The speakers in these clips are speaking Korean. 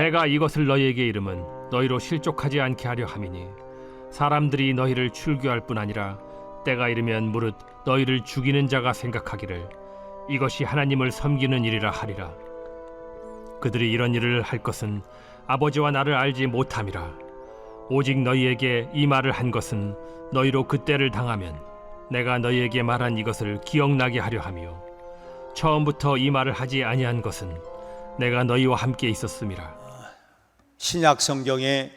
내가 이것을 너희에게 이름은 너희로 실족하지 않게 하려 함이니 사람들이 너희를 출교할 뿐 아니라 때가 이르면 무릇 너희를 죽이는 자가 생각하기를 이것이 하나님을 섬기는 일이라 하리라. 그들이 이런 일을 할 것은 아버지와 나를 알지 못함이라. 오직 너희에게 이 말을 한 것은 너희로 그때를 당하면 내가 너희에게 말한 이것을 기억나게 하려 함이요 처음부터 이 말을 하지 아니한 것은 내가 너희와 함께 있었음이라. 신약 성경의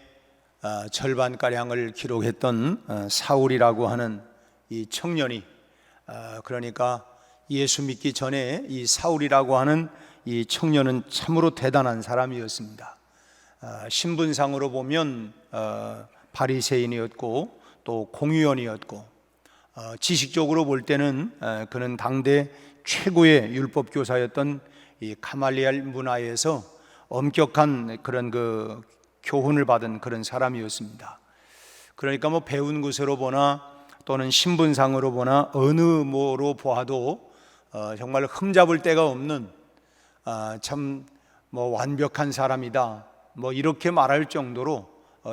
절반가량을 기록했던 사울이라고 하는 이 청년이, 그러니까 예수 믿기 전에 이 사울이라고 하는 이 청년은 참으로 대단한 사람이었습니다. 신분상으로 보면 바리새인이었고 또 공의원이었고, 지식적으로 볼 때는 그는 당대 최고의 율법 교사였던 이 가말리엘 문화에서 엄격한 그런 그 교훈을 받은 그런 사람이었습니다. 그러니까 뭐 배운 것으로 보나 또는 신분상으로 보나 어느 뭐로 보아도 정말 흠잡을 데가 없는 참 뭐 완벽한 사람이다, 뭐 이렇게 말할 정도로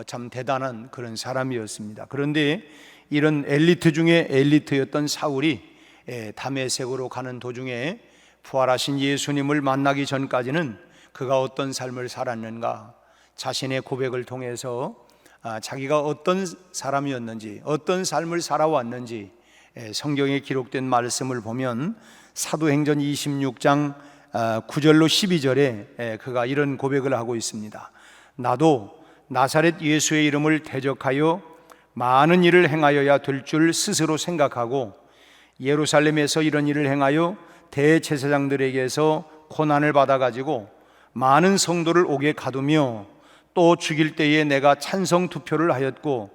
참 대단한 그런 사람이었습니다. 그런데 이런 엘리트 중에 엘리트였던 사울이 다메섹으로 가는 도중에 부활하신 예수님을 만나기 전까지는 그가 어떤 삶을 살았는가, 자신의 고백을 통해서 자기가 어떤 사람이었는지, 어떤 삶을 살아왔는지 성경에 기록된 말씀을 보면 사도행전 26장 9절로 12절에 그가 이런 고백을 하고 있습니다. 나도 나사렛 예수의 이름을 대적하여 많은 일을 행하여야 될 줄 스스로 생각하고 예루살렘에서 이런 일을 행하여 대제사장들에게서 고난을 받아가지고 많은 성도를 옥에 가두며 또 죽일 때에 내가 찬성 투표를 하였고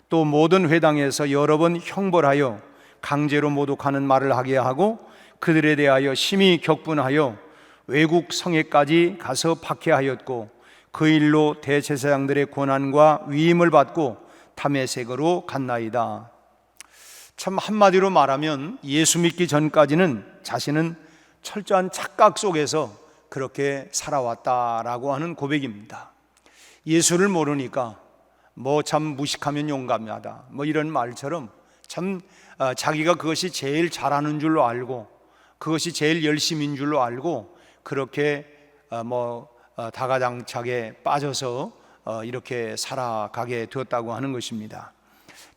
또 모든 회당에서 여러 번 형벌하여 강제로 모독하는 말을 하게 하고 그들에 대하여 심히 격분하여 외국 성에까지 가서 박해하였고 그 일로 대제사장들의 고난과 위임을 받고 다메섹으로 갔나이다. 참 한마디로 말하면 예수 믿기 전까지는 자신은 철저한 착각 속에서 그렇게 살아왔다라고 하는 고백입니다. 예수를 모르니까 뭐 참 무식하면 용감하다, 뭐 이런 말처럼 참 자기가 그것이 제일 잘하는 줄로 알고 그것이 제일 열심인 줄로 알고 그렇게 다가장착에 빠져서 이렇게 살아가게 되었다고 하는 것입니다.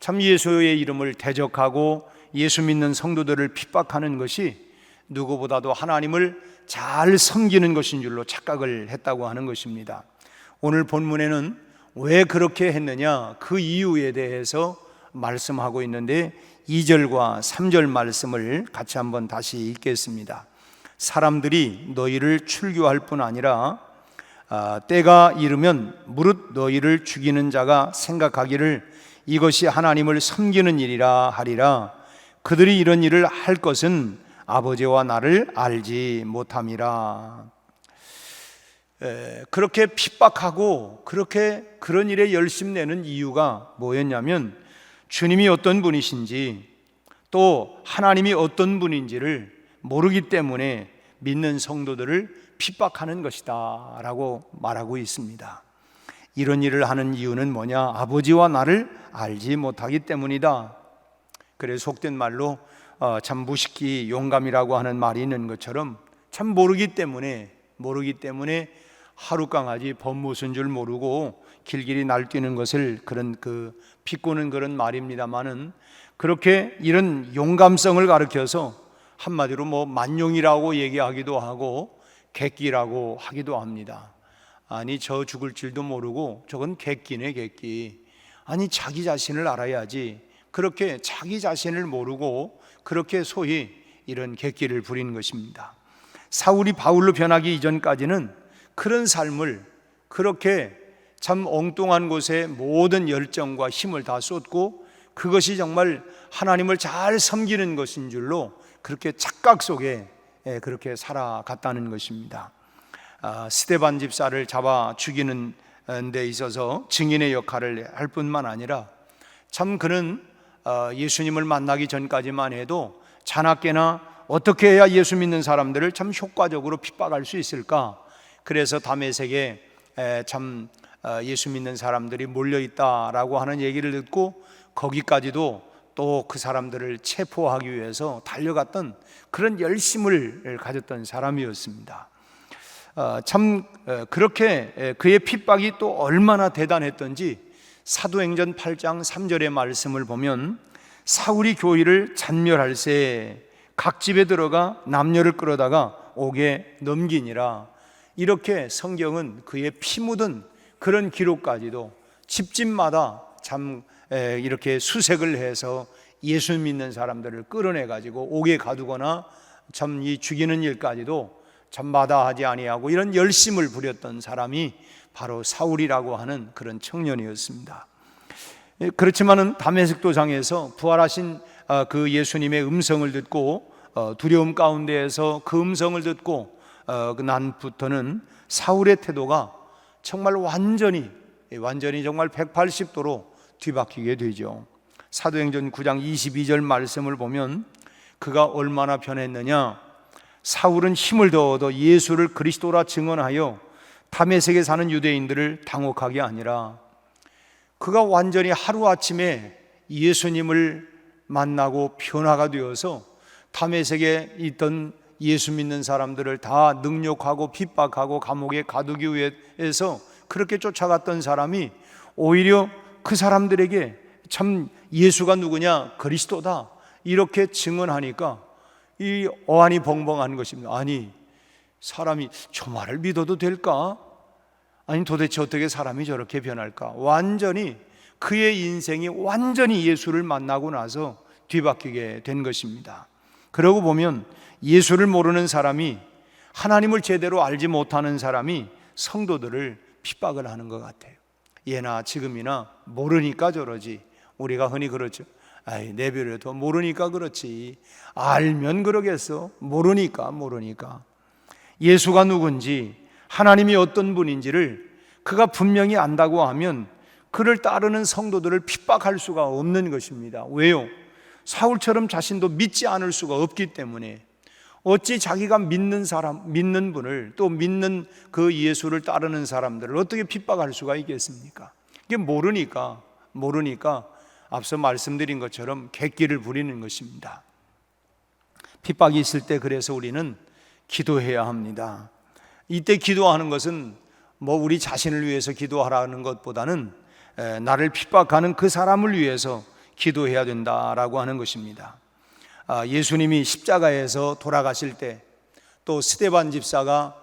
참 예수의 이름을 대적하고 예수 믿는 성도들을 핍박하는 것이 누구보다도 하나님을 잘 섬기는 것인 줄로 착각을 했다고 하는 것입니다. 오늘 본문에는 왜 그렇게 했느냐, 그 이유에 대해서 말씀하고 있는데 2절과 3절 말씀을 같이 한번 다시 읽겠습니다. 사람들이 너희를 출교할 뿐 아니라 때가 이르면 무릇 너희를 죽이는 자가 생각하기를 이것이 하나님을 섬기는 일이라 하리라. 그들이 이런 일을 할 것은 아버지와 나를 알지 못함이라. 그렇게 핍박하고 그렇게 그런 일에 열심내는 이유가 뭐였냐면 주님이 어떤 분이신지 또 하나님이 어떤 분인지를 모르기 때문에 믿는 성도들을 핍박하는 것이다 라고 말하고 있습니다. 이런 일을 하는 이유는 뭐냐? 아버지와 나를 알지 못하기 때문이다. 그래서 속된 말로 참 무식기 용감이라고 하는 말이 있는 것처럼 참 모르기 때문에 하룻강아지 법무슨 줄 모르고 길길이 날뛰는 것을 그런 비꼬는 그런 말입니다만은, 그렇게 이런 용감성을 가르쳐서 한마디로 뭐 만용이라고 얘기하기도 하고 객기라고 하기도 합니다. 아니 저 죽을 줄도 모르고 저건 객기네 객기. 아니 자기 자신을 알아야지. 그렇게 자기 자신을 모르고 그렇게 소위 이런 객기를 부리는 것입니다. 사울이 바울로 변하기 이전까지는 그런 삶을 그렇게 참 엉뚱한 곳에 모든 열정과 힘을 다 쏟고 그것이 정말 하나님을 잘 섬기는 것인 줄로 그렇게 착각 속에 그렇게 살아갔다는 것입니다. 스데반 집사를 잡아 죽이는 데 있어서 증인의 역할을 할 뿐만 아니라 참 그는 예수님을 만나기 전까지만 해도 자나깨나 어떻게 해야 예수 믿는 사람들을 참 효과적으로 핍박할 수 있을까, 그래서 다메섹에 예수 믿는 사람들이 몰려있다라고 하는 얘기를 듣고 거기까지도 또 그 사람들을 체포하기 위해서 달려갔던 그런 열심을 가졌던 사람이었습니다. 그렇게 그의 핍박이 또 얼마나 대단했던지 사도행전 8장 3절의 말씀을 보면 사울이 교회를 잔멸할새 각 집에 들어가 남녀를 끌어다가 옥에 넘기니라. 이렇게 성경은 그의 피 묻은 그런 기록까지도 집집마다 이렇게 수색을 해서 예수 믿는 사람들을 끌어내 가지고 옥에 가두거나 이 죽이는 일까지도 마다하지 아니하고 이런 열심을 부렸던 사람이 바로 사울이라고 하는 그런 청년이었습니다. 그렇지만은 다메섹 도상에서 부활하신 그 예수님의 음성을 듣고 두려움 가운데에서 그 음성을 듣고 난부터는 사울의 태도가 정말 완전히 정말 180도로 뒤바뀌게 되죠. 사도행전 9장 22절 말씀을 보면 그가 얼마나 변했느냐. 사울은 힘을 더 얻어 예수를 그리스도라 증언하여 다메섹에 사는 유대인들을 당혹하게 아니라, 그가 완전히 하루아침에 예수님을 만나고 변화가 되어서 다메섹에 있던 예수 믿는 사람들을 다 능욕하고 핍박하고 감옥에 가두기 위해서 그렇게 쫓아갔던 사람이 오히려 그 사람들에게 참 예수가 누구냐, 그리스도다, 이렇게 증언하니까 이 어안이 벙벙한 것입니다. 아니, 사람이 저 말을 믿어도 될까? 아니, 도대체 어떻게 사람이 저렇게 변할까? 완전히 그의 인생이 완전히 예수를 만나고 나서 뒤바뀌게 된 것입니다. 그러고 보면 예수를 모르는 사람이, 하나님을 제대로 알지 못하는 사람이 성도들을 핍박을 하는 것 같아요. 예나 지금이나 모르니까 저러지. 우리가 흔히 그렇죠. 아이, 내버려둬. 모르니까 그렇지. 알면 그러겠어. 모르니까. 예수가 누군지, 하나님이 어떤 분인지를 그가 분명히 안다고 하면 그를 따르는 성도들을 핍박할 수가 없는 것입니다. 왜요? 사울처럼 자신도 믿지 않을 수가 없기 때문에. 어찌 자기가 믿는 분을, 또 믿는 그 예수를 따르는 사람들을 어떻게 핍박할 수가 있겠습니까? 이게 모르니까 앞서 말씀드린 것처럼 객기를 부리는 것입니다. 핍박이 있을 때 그래서 우리는 기도해야 합니다. 이때 기도하는 것은 우리 자신을 위해서 기도하라는 것보다는 나를 핍박하는 그 사람을 위해서 기도해야 된다라고 하는 것입니다. 예수님이 십자가에서 돌아가실 때 또 스데반 집사가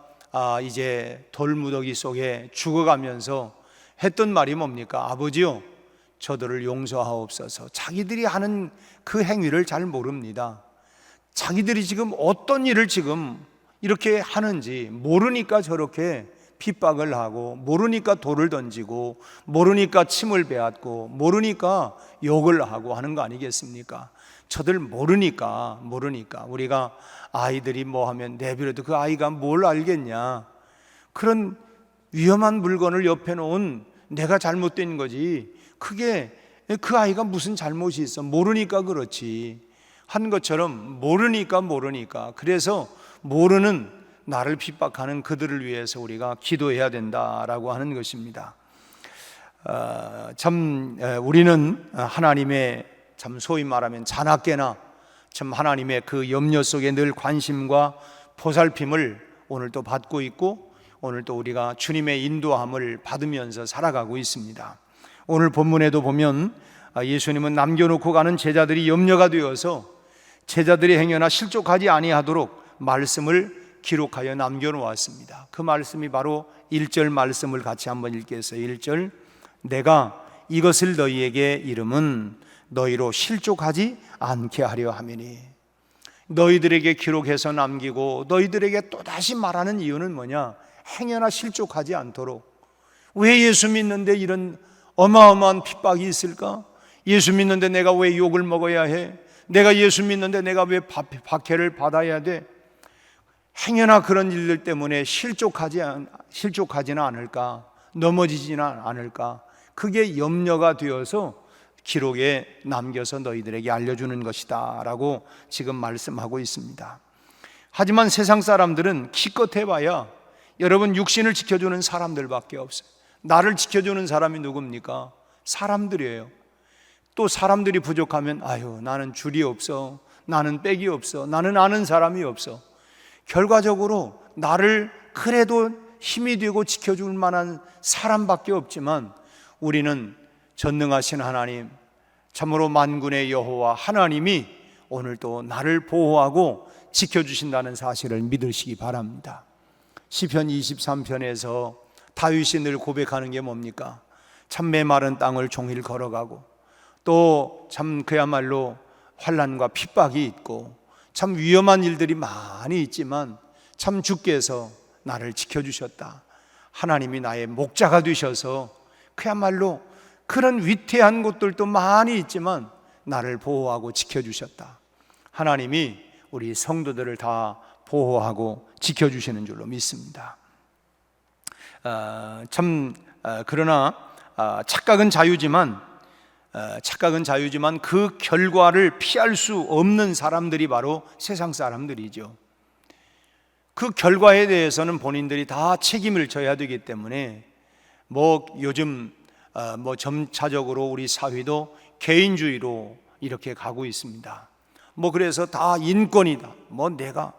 이제 돌무더기 속에 죽어가면서 했던 말이 뭡니까? 아버지요, 저들을 용서하옵소서. 자기들이 하는 그 행위를 잘 모릅니다. 자기들이 지금 어떤 일을 지금 이렇게 하는지 모르니까 저렇게 핍박을 하고, 모르니까 돌을 던지고, 모르니까 침을 베앗고, 모르니까 욕을 하고 하는 거 아니겠습니까? 저들 모르니까. 우리가 아이들이 뭐 하면 내버려도 그 아이가 뭘 알겠냐. 그런 위험한 물건을 옆에 놓은 내가 잘못된 거지, 그게 그 아이가 무슨 잘못이 있어. 모르니까 그렇지 한 것처럼 모르니까. 그래서 모르는 나를 핍박하는 그들을 위해서 우리가 기도해야 된다라고 하는 것입니다. 우리는 하나님의 소위 말하면 자나깨나 하나님의 그 염려 속에 늘 관심과 보살핌을 오늘도 받고 있고, 오늘도 우리가 주님의 인도함을 받으면서 살아가고 있습니다. 오늘 본문에도 보면 예수님은 남겨놓고 가는 제자들이 염려가 되어서 제자들이 행여나 실족하지 아니하도록 말씀을 기록하여 남겨놓았습니다. 그 말씀이 바로 1절 말씀을 같이 한번 읽겠어요. 1절, 내가 이것을 너희에게 이름은 너희로 실족하지 않게 하려 함이니. 너희들에게 기록해서 남기고 너희들에게 또다시 말하는 이유는 뭐냐? 행여나 실족하지 않도록. 왜 예수 믿는데 이런 어마어마한 핍박이 있을까? 예수 믿는데 내가 왜 욕을 먹어야 해? 내가 예수 믿는데 내가 왜 박해를 받아야 돼? 행여나 그런 일들 때문에 실족하지는 않을까? 넘어지지는 않을까? 그게 염려가 되어서 기록에 남겨서 너희들에게 알려주는 것이다 라고 지금 말씀하고 있습니다. 하지만 세상 사람들은 기껏 해봐야 여러분, 육신을 지켜주는 사람들밖에 없어요. 나를 지켜주는 사람이 누굽니까? 사람들이에요. 또 사람들이 부족하면 아유, 나는 줄이 없어, 나는 백이 없어, 나는 아는 사람이 없어. 결과적으로 나를 그래도 힘이 되고 지켜줄 만한 사람밖에 없지만, 우리는 전능하신 하나님, 참으로 만군의 여호와 하나님이 오늘 또 나를 보호하고 지켜주신다는 사실을 믿으시기 바랍니다. 시편 23편에서 다윗이 늘 고백하는 게 뭡니까? 참 메마른 땅을 종일 걸어가고, 또 참 그야말로 환난과 핍박이 있고 참 위험한 일들이 많이 있지만 참 주께서 나를 지켜주셨다. 하나님이 나의 목자가 되셔서 그야말로 그런 위태한 곳들도 많이 있지만 나를 보호하고 지켜주셨다. 하나님이 우리 성도들을 다 보호하고 지켜주시는 줄로 믿습니다. 그러나 착각은 자유지만 그 결과를 피할 수 없는 사람들이 바로 세상 사람들이죠. 그 결과에 대해서는 본인들이 다 책임을 져야 되기 때문에 요즘 점차적으로 우리 사회도 개인주의로 이렇게 가고 있습니다. 그래서 다 인권이다. 내가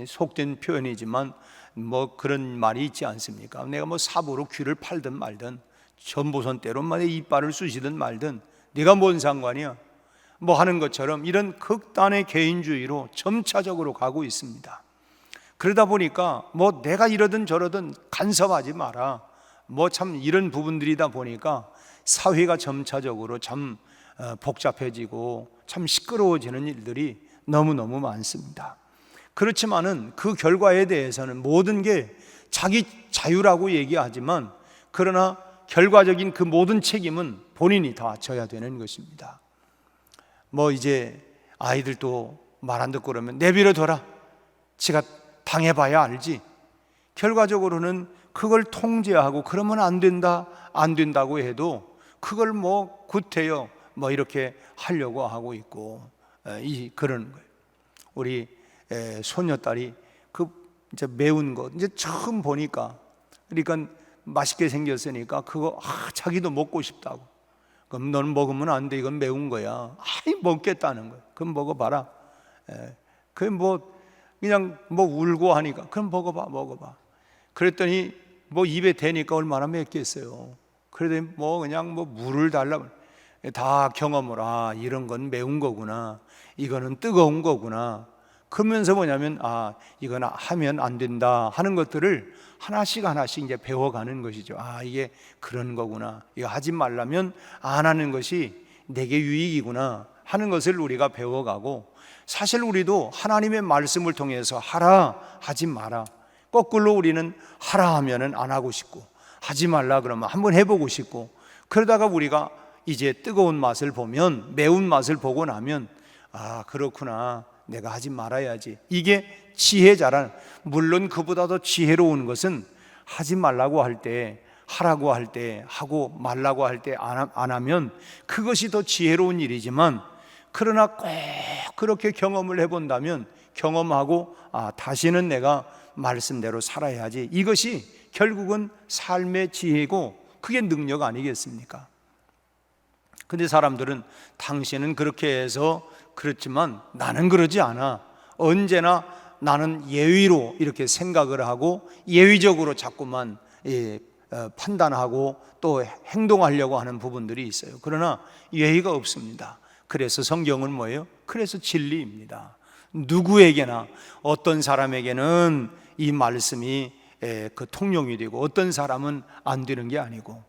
속된 표현이지만 그런 말이 있지 않습니까? 내가 삽으로 귀를 팔든 말든 전보선대로 내 이빨을 쑤시든 말든 네가 뭔 상관이야? 하는 것처럼 이런 극단의 개인주의로 점차적으로 가고 있습니다. 그러다 보니까 내가 이러든 저러든 간섭하지 마라. 참 이런 부분들이다 보니까 사회가 점차적으로 참 복잡해지고 참 시끄러워지는 일들이 너무너무 많습니다. 그렇지만은 그 결과에 대해서는 모든 게 자기 자유라고 얘기하지만, 그러나 결과적인 그 모든 책임은 본인이 다 져야 되는 것입니다. 이제 아이들도 말 안 듣고 그러면 내버려둬라, 지가 당해봐야 알지. 결과적으로는 그걸 통제하고 그러면 안 된다고 해도 그걸 구태여 이렇게 하려고 하고 있고, 그런 거예요. 우리 손녀딸이 이제 매운 거 이제 처음 보니까, 그러니까 맛있게 생겼으니까 그거 자기도 먹고 싶다고. 그럼 너는 먹으면 안 돼, 이건 매운 거야. 먹겠다는 거야. 그럼 먹어봐라. 그냥 울고 하니까 그럼 먹어봐. 그랬더니 입에 대니까 얼마나 맵겠어요. 그러더니 그냥 물을 달라고. 다 경험을, 이런 건 매운 거구나, 이거는 뜨거운 거구나. 그러면서 뭐냐면 이건 하면 안 된다 하는 것들을 하나씩 이제 배워가는 것이죠. 이게 그런 거구나, 이거 하지 말라면 안 하는 것이 내게 유익이구나 하는 것을 우리가 배워가고, 사실 우리도 하나님의 말씀을 통해서 하라 하지 마라, 거꾸로 우리는 하라 하면은 안 하고 싶고, 하지 말라 그러면 한번 해보고 싶고, 그러다가 우리가 이제 뜨거운 맛을 보면, 매운 맛을 보고 나면 그렇구나, 내가 하지 말아야지. 이게 지혜자란, 물론 그보다 더 지혜로운 것은 하지 말라고 할 때, 하라고 할 때 하고 말라고 할 때 안 하면 그것이 더 지혜로운 일이지만, 그러나 꼭 그렇게 경험을 해본다면 경험하고 다시는 내가 말씀대로 살아야지, 이것이 결국은 삶의 지혜고 그게 능력 아니겠습니까? 근데 사람들은 당신은 그렇게 해서 그렇지만 나는 그러지 않아, 언제나 나는 예의로 이렇게 생각을 하고 예의적으로 자꾸만 판단하고 또 행동하려고 하는 부분들이 있어요. 그러나 예의가 없습니다. 그래서 성경은 뭐예요? 그래서 진리입니다. 누구에게나, 어떤 사람에게는 이 말씀이 그 통용이 되고 어떤 사람은 안 되는 게 아니고,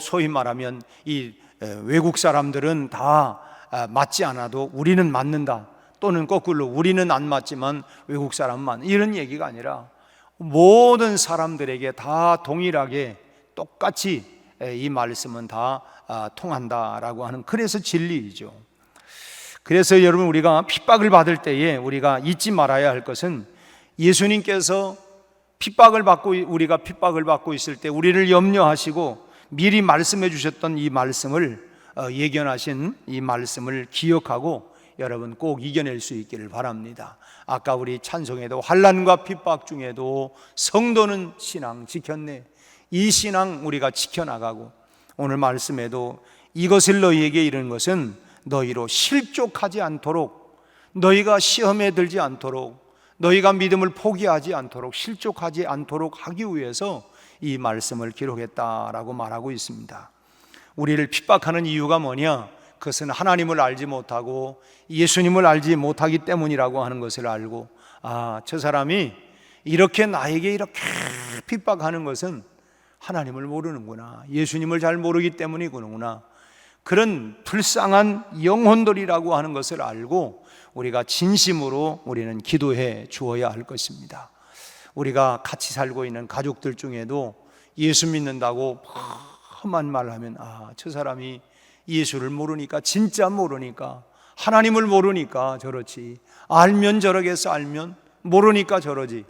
소위 말하면 이 외국 사람들은 다 맞지 않아도 우리는 맞는다, 또는 거꾸로 우리는 안 맞지만 외국 사람은 맞는, 이런 얘기가 아니라 모든 사람들에게 다 동일하게 똑같이 이 말씀은 다 통한다라고 하는, 그래서 진리이죠. 그래서 여러분, 우리가 핍박을 받을 때에 우리가 잊지 말아야 할 것은, 예수님께서 우리가 핍박을 받고 있을 때 우리를 염려하시고 미리 말씀해 주셨던 이 말씀을, 예견하신 이 말씀을 기억하고 여러분 꼭 이겨낼 수 있기를 바랍니다. 아까 우리 찬송에도 환난과 핍박 중에도 성도는 신앙 지켰네. 이 신앙 우리가 지켜나가고, 오늘 말씀에도 이것을 너희에게 이르는 것은 너희로 실족하지 않도록, 너희가 시험에 들지 않도록, 너희가 믿음을 포기하지 않도록, 실족하지 않도록 하기 위해서 이 말씀을 기록했다라고 말하고 있습니다. 우리를 핍박하는 이유가 뭐냐? 그것은 하나님을 알지 못하고 예수님을 알지 못하기 때문이라고 하는 것을 알고, 저 사람이 이렇게 나에게 이렇게 핍박하는 것은 하나님을 모르는구나, 예수님을 잘 모르기 때문이구나, 그런 불쌍한 영혼들이라고 하는 것을 알고 우리가 진심으로 우리는 기도해 주어야 할 것입니다. 우리가 같이 살고 있는 가족들 중에도 예수 믿는다고 험한 말하면, 저 사람이 예수를 모르니까, 진짜 모르니까, 하나님을 모르니까 저렇지, 알면 저러겠어, 알면 모르니까 저러지.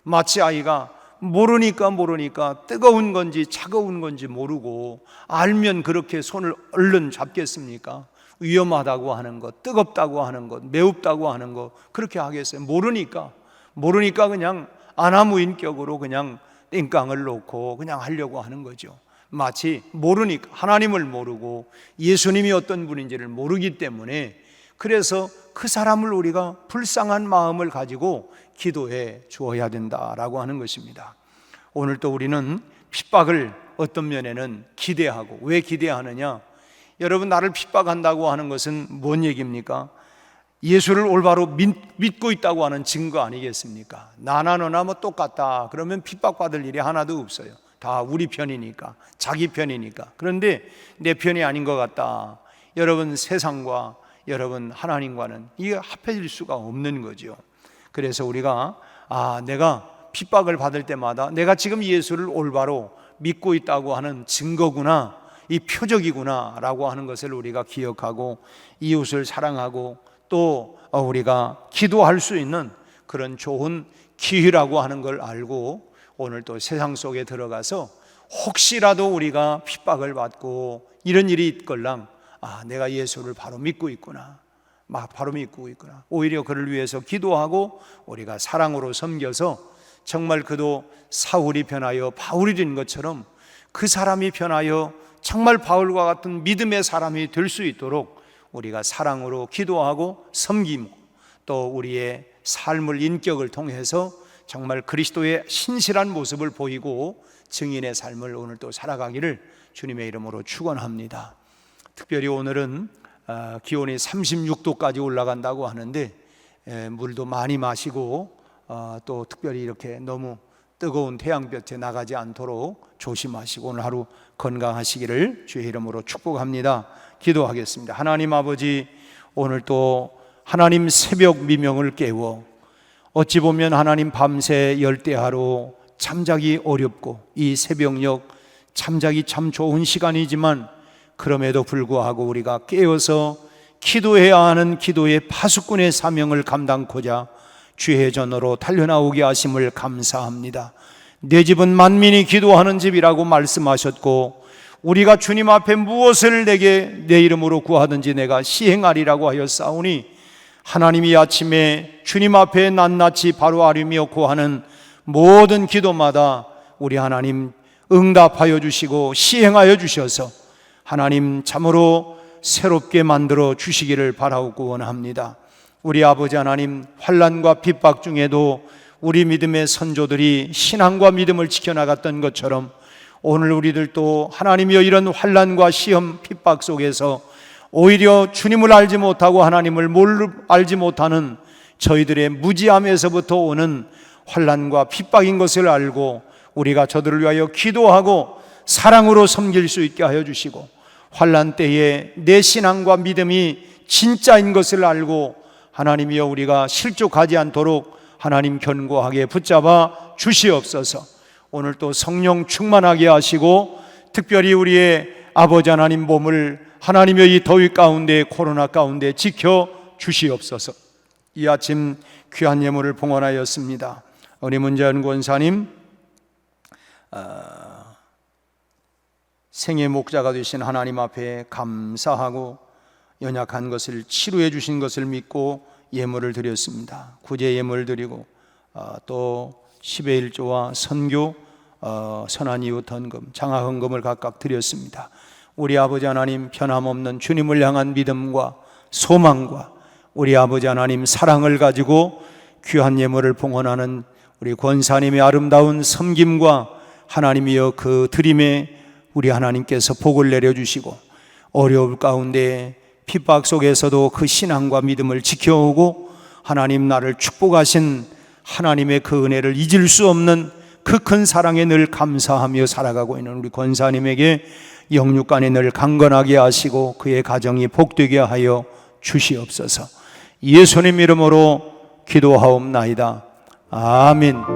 마치 아이가 모르니까 뜨거운 건지 차가운 건지 모르고 알면 그렇게 손을 얼른 잡겠습니까? 위험하다고 하는 것, 뜨겁다고 하는 것, 매웁다고 하는 것 그렇게 하겠어요? 모르니까 그냥 아나무인격으로 그냥 땡깡을 놓고 그냥 하려고 하는 거죠. 마치 모르니까, 하나님을 모르고 예수님이 어떤 분인지를 모르기 때문에, 그래서 그 사람을 우리가 불쌍한 마음을 가지고 기도해 주어야 된다라고 하는 것입니다. 오늘 또 우리는 핍박을 어떤 면에는 기대하고, 왜 기대하느냐? 여러분, 나를 핍박한다고 하는 것은 뭔 얘기입니까? 예수를 올바로 믿고 있다고 하는 증거 아니겠습니까? 나나 너나 뭐 똑같다 그러면 핍박받을 일이 하나도 없어요. 다 우리 편이니까, 자기 편이니까. 그런데 내 편이 아닌 것 같다, 여러분, 세상과 여러분 하나님과는 이게 합해질 수가 없는 거죠. 그래서 우리가 내가 핍박을 받을 때마다 내가 지금 예수를 올바로 믿고 있다고 하는 증거구나, 이 표적이구나 라고 하는 것을 우리가 기억하고 이웃을 사랑하고 또 우리가 기도할 수 있는 그런 좋은 기회라고 하는 걸 알고, 오늘 또 세상 속에 들어가서 혹시라도 우리가 핍박을 받고 이런 일이 있걸랑 내가 예수를 바로 믿고 있구나, 오히려 그를 위해서 기도하고 우리가 사랑으로 섬겨서 정말 그도 사울이 변하여 바울이 된 것처럼 그 사람이 변하여 정말 바울과 같은 믿음의 사람이 될 수 있도록 우리가 사랑으로 기도하고 섬기고, 또 우리의 삶을, 인격을 통해서 정말 그리스도의 신실한 모습을 보이고 증인의 삶을 오늘 또 살아가기를 주님의 이름으로 축원합니다. 특별히 오늘은 기온이 36도까지 올라간다고 하는데 물도 많이 마시고 또 특별히 이렇게 너무 뜨거운 태양볕에 나가지 않도록 조심하시고 오늘 하루 건강하시기를 주의 이름으로 축복합니다. 기도하겠습니다. 하나님 아버지, 오늘 또 하나님 새벽 미명을 깨워 어찌 보면 하나님 밤새 열대하로 잠자기 어렵고 이 새벽녘 잠자기 참 좋은 시간이지만 그럼에도 불구하고 우리가 깨어서 기도해야 하는 기도의 파수꾼의 사명을 감당코자 주의 전으로 달려나오게 하심을 감사합니다. 내 집은 만민이 기도하는 집이라고 말씀하셨고, 우리가 주님 앞에 무엇을 내게 내 이름으로 구하든지 내가 시행하리라고 하였사오니, 하나님이 아침에 주님 앞에 낱낱이 바로 아뢰며 구하는 모든 기도마다 우리 하나님 응답하여 주시고 시행하여 주셔서 하나님 참으로 새롭게 만들어 주시기를 바라고 원합니다. 우리 아버지 하나님, 환난과 핍박 중에도 우리 믿음의 선조들이 신앙과 믿음을 지켜나갔던 것처럼 오늘 우리들도 하나님이여 이런 환난과 시험 핍박 속에서 오히려 주님을 알지 못하고 하나님을 알지 못하는 저희들의 무지함에서부터 오는 환난과 핍박인 것을 알고 우리가 저들을 위하여 기도하고 사랑으로 섬길 수 있게 하여 주시고, 환난 때에 내 신앙과 믿음이 진짜인 것을 알고 하나님이여 우리가 실족하지 않도록 하나님 견고하게 붙잡아 주시옵소서. 오늘 또 성령 충만하게 하시고 특별히 우리의 아버지 하나님 몸을 하나님의 이 더위 가운데, 코로나 가운데 지켜 주시옵소서. 이 아침 귀한 예물을 봉헌하였습니다. 우리 문재현 권사님 생애 목자가 되신 하나님 앞에 감사하고 연약한 것을 치료해 주신 것을 믿고 예물을 드렸습니다. 구제 예물 드리고 또 10의 1조와 선교, 선한 이웃 헌금, 장화 헌금을 각각 드렸습니다. 우리 아버지 하나님, 변함없는 주님을 향한 믿음과 소망과 우리 아버지 하나님 사랑을 가지고 귀한 예물을 봉헌하는 우리 권사님의 아름다운 섬김과 하나님이여 그 드림에 우리 하나님께서 복을 내려주시고 어려울 가운데 핍박 속에서도 그 신앙과 믿음을 지켜오고 하나님 나를 축복하신 하나님의 그 은혜를 잊을 수 없는 그 큰 사랑에 늘 감사하며 살아가고 있는 우리 권사님에게 영육간에 늘 강건하게 하시고 그의 가정이 복되게 하여 주시옵소서. 예수님 이름으로 기도하옵나이다. 아멘.